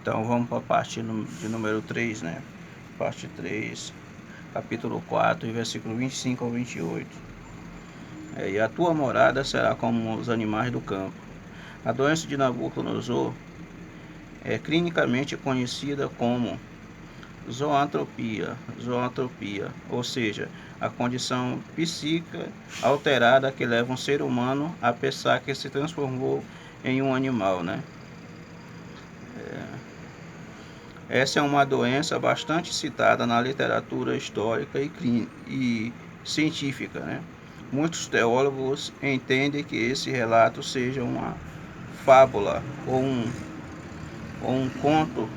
Então vamos para a parte de número 3, né? Parte 3, capítulo 4, versículo 25 ao 28. E a tua morada será como os animais do campo. A doença de Nabucodonosor é clinicamente conhecida como zoantropia, ou seja, a condição psíquica alterada que leva um ser humano a pensar que se transformou em um animal, né? Essa é uma doença bastante citada na literatura histórica e científica, né? Muitos teólogos entendem que esse relato seja uma fábula ou um conto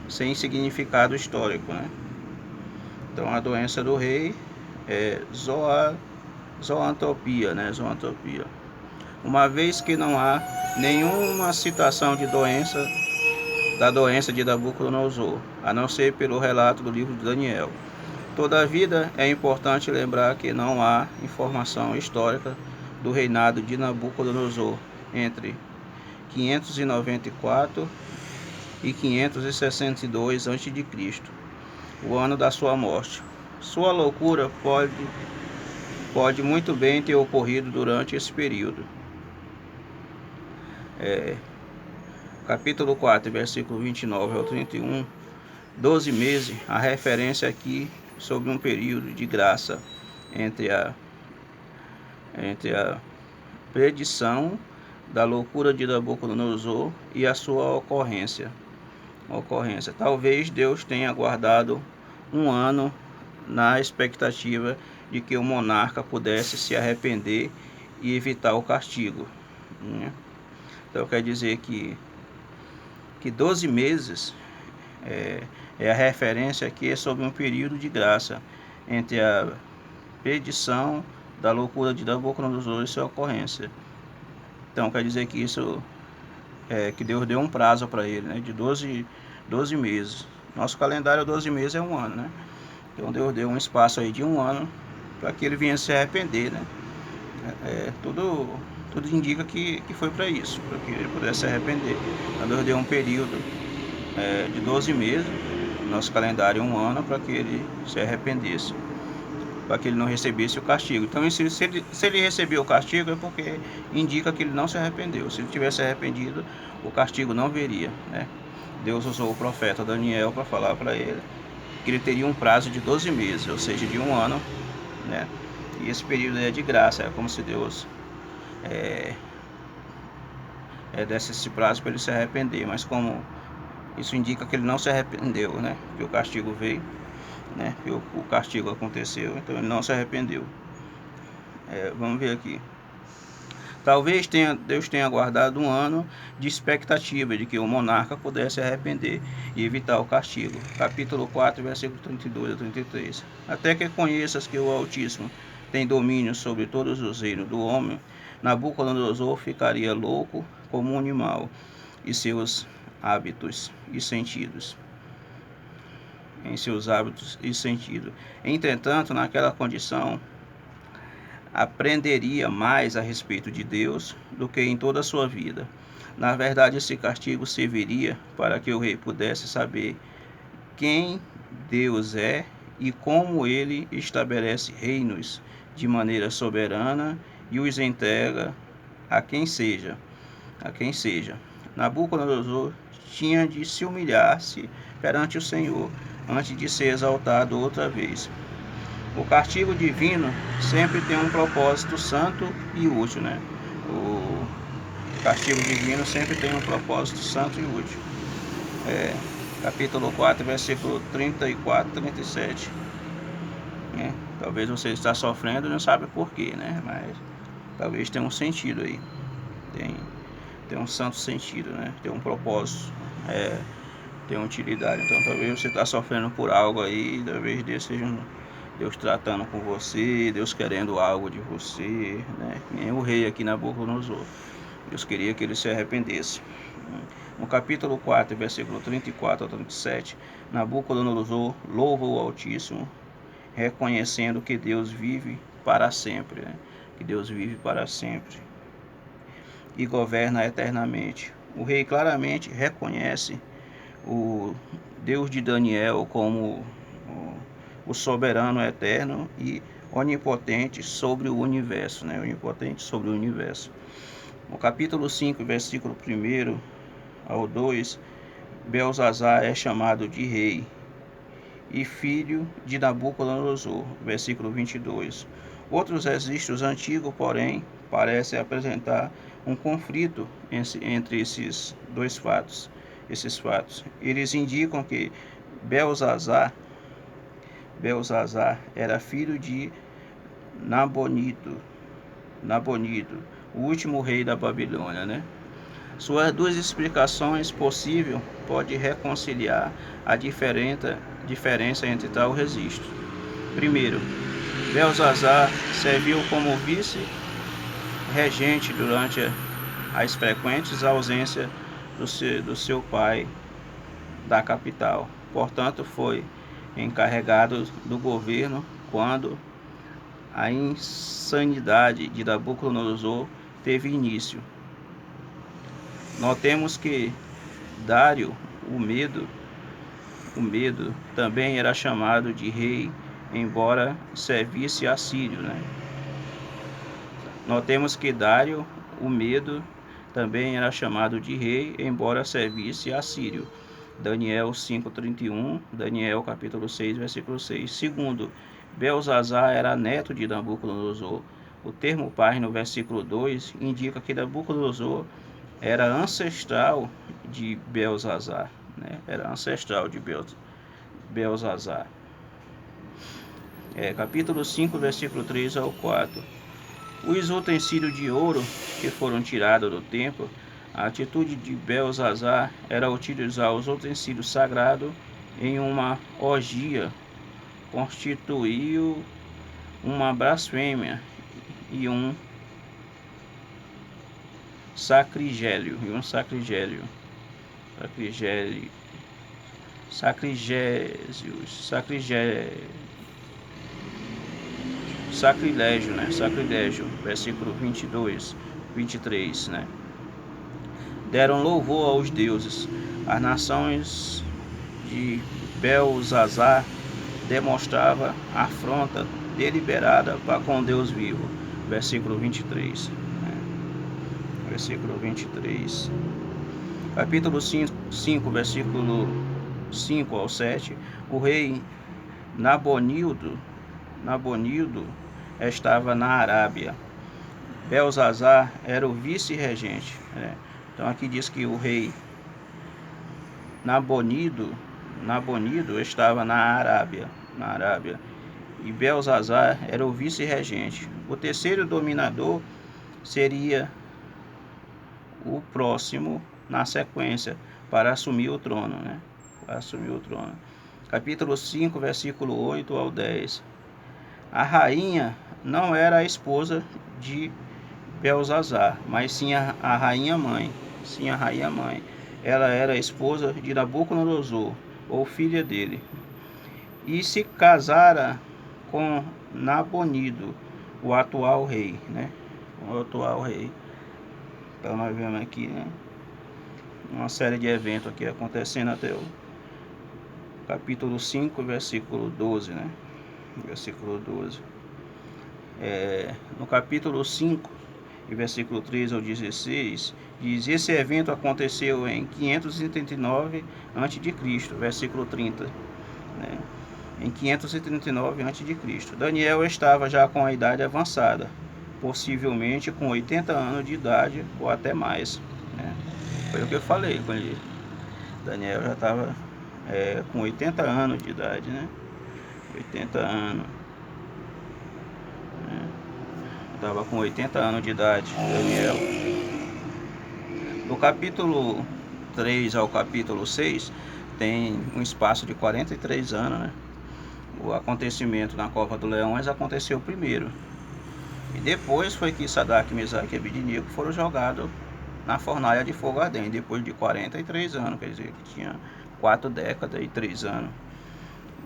sem significado histórico, né? Então a doença do rei é zoantropia, né? Zoantropia. Uma vez que não há nenhuma citação da doença de Nabucodonosor, a não ser pelo relato do livro de Daniel. Todavia, é importante lembrar que não há informação histórica do reinado de Nabucodonosor entre 594 e 562 a.C., o ano da sua morte. Sua loucura pode muito bem ter ocorrido durante esse período. Capítulo 4, versículo 29 ao 31, 12 meses, a referência aqui sobre um período de graça entre a predição da loucura de Nabucodonosor e a sua ocorrência. Talvez Deus tenha guardado um ano na expectativa de que o monarca pudesse se arrepender e evitar o castigo, né? Então quer dizer que 12 meses é a referência aqui sobre um período de graça entre a predição da loucura de Nabucodonosor e sua ocorrência. Então quer dizer que isso que Deus deu um prazo para ele, né, de 12 meses. Nosso calendário 12 meses é um ano, né? Então Deus deu um espaço aí de um ano para que ele venha se arrepender, né? Tudo indica que foi para isso, para que ele pudesse se arrepender. Então Deus deu um período de 12 meses, nosso calendário é um ano, para que ele se arrependesse, para que ele não recebesse o castigo. Então se ele recebeu o castigo é porque indica que ele não se arrependeu. Se ele tivesse arrependido, o castigo não viria, né? Deus usou o profeta Daniel para falar para ele que ele teria um prazo de 12 meses, ou seja, de um ano, né? E esse período é de graça, é como se Deus desse esse prazo para ele se arrepender, mas como isso indica que ele não se arrependeu, né? Que o castigo veio, né? Que o castigo aconteceu, então ele não se arrependeu. Vamos ver aqui. Talvez Deus tenha guardado um ano de expectativa de que o monarca pudesse se arrepender e evitar o castigo. Capítulo 4, versículo 32 a 33. Até que conheças que o Altíssimo tem domínio sobre todos os reinos do homem, Nabucodonosor ficaria louco como um animal, e seus hábitos e sentidos. Entretanto, naquela condição, aprenderia mais a respeito de Deus do que em toda a sua vida. Na verdade, esse castigo serviria para que o rei pudesse saber quem Deus é e como ele estabelece reinos de maneira soberana e os entrega a quem seja. Nabucodonosor tinha de se humilhar-se perante o Senhor antes de ser exaltado outra vez. O castigo divino sempre tem um propósito santo e útil, né? O castigo divino sempre tem um propósito santo e útil. Capítulo 4, versículo 34 e 37. Talvez você está sofrendo e não sabe por quê, né? Mas talvez tenha um sentido aí. Tem um santo sentido, né? Tem um propósito, tem uma utilidade. Então talvez você está sofrendo por algo aí, talvez Deus tratando com você, Deus querendo algo de você, né? Nem o rei aqui Nabucodonosor. Deus queria que ele se arrependesse. No capítulo 4, versículo 34 a 37, Nabucodonosor louva o Altíssimo, reconhecendo que Deus vive para sempre, né? Que Deus vive para sempre e governa eternamente. O rei claramente reconhece o Deus de Daniel como o soberano eterno e onipotente sobre o universo, né? Onipotente sobre o universo. No capítulo 5, versículo 1 ao 2, Belzazar é chamado de rei e filho de Nabucodonosor, versículo 22. Outros registros antigos, porém, parecem apresentar um conflito entre esses fatos. Eles indicam que Belzazar era filho de Nabonido, o último rei da Babilônia, né? Suas duas explicações possíveis podem reconciliar a diferença entre tal registro. Primeiro, Belzazar serviu como vice-regente durante as frequentes ausências do seu pai da capital. Portanto, foi encarregado do governo quando a insanidade de Nabucodonosor teve início. Notemos que Dário, o Medo, também era chamado de rei, embora servisse a Sírio, né? Notemos que Dário, o Medo, também era chamado de rei, embora servisse a Sírio. Daniel 5:31, Daniel capítulo 6, versículo 6. Segundo, Belzazar era neto de Nabucodonosor. O termo pai no versículo 2 indica que Nabucodonosor era ancestral de Belzazar, né? Era ancestral de Belzazar. Capítulo 5, versículo 3 ao 4. Os utensílios de ouro que foram tirados do templo, a atitude de Belzazar era utilizar os utensílios sagrados em uma orgia, constituiu uma blasfêmia e um sacrilégio, né? Sacrilégio, versículo 22, 23, né? Deram louvor aos deuses. As nações de Belzazar demonstrava afronta deliberada para com Deus vivo. Versículo 23. Versículo 23. Capítulo 5, versículo 5 ao 7. O rei Nabonildo estava na Arábia. Belzazar era o vice-regente, né? Então aqui diz que o rei Nabonido estava na Arábia, e Belzazar era o vice-regente. O terceiro dominador seria o próximo na sequência para assumir o trono, né? Capítulo 5, versículo 8 ao 10. A rainha não era a esposa de Belzazar, mas sim a rainha mãe. Ela era a esposa de Nabucodonosor, ou filha dele, e se casara com Nabonido, o atual rei, né? Então nós vemos aqui, né, uma série de eventos aqui acontecendo até o capítulo 5, versículo 12, né? Versículo 12. No capítulo 5, e versículo 13 ao 16, diz: esse evento aconteceu em 539 a.C., versículo 30, né? Em 539 a.C. Daniel estava já com a idade avançada, possivelmente com 80 anos de idade ou até mais, né? Foi o que eu falei com ele. Daniel já estava com 80 anos de idade, né? 80 anos. Estava com 80 anos de idade, Daniel. Do capítulo 3 ao capítulo 6 tem um espaço de 43 anos, né? O acontecimento na Cova do Leões aconteceu primeiro. E depois foi que Sadraque, Mesaque e Abednego foram jogados na fornalha de fogo ardente, depois de 43 anos, quer dizer, que tinha 4 décadas e 3 anos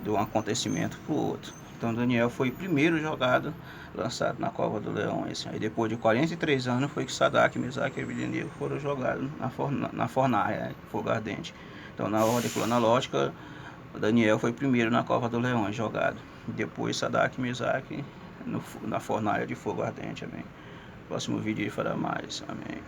de um acontecimento para o outro. Então Daniel foi o primeiro jogado, lançado na cova do leão. Aí depois de 43 anos foi que Sadraque, Mesaque e Abednego foram jogados na fornalha, fogo ardente. Então na ordem cronológica, Daniel foi o primeiro na cova do leão jogado. Depois Sadraque, Mesaque na fornalha de fogo ardente. Amém. Próximo vídeo ele fará mais. Amém.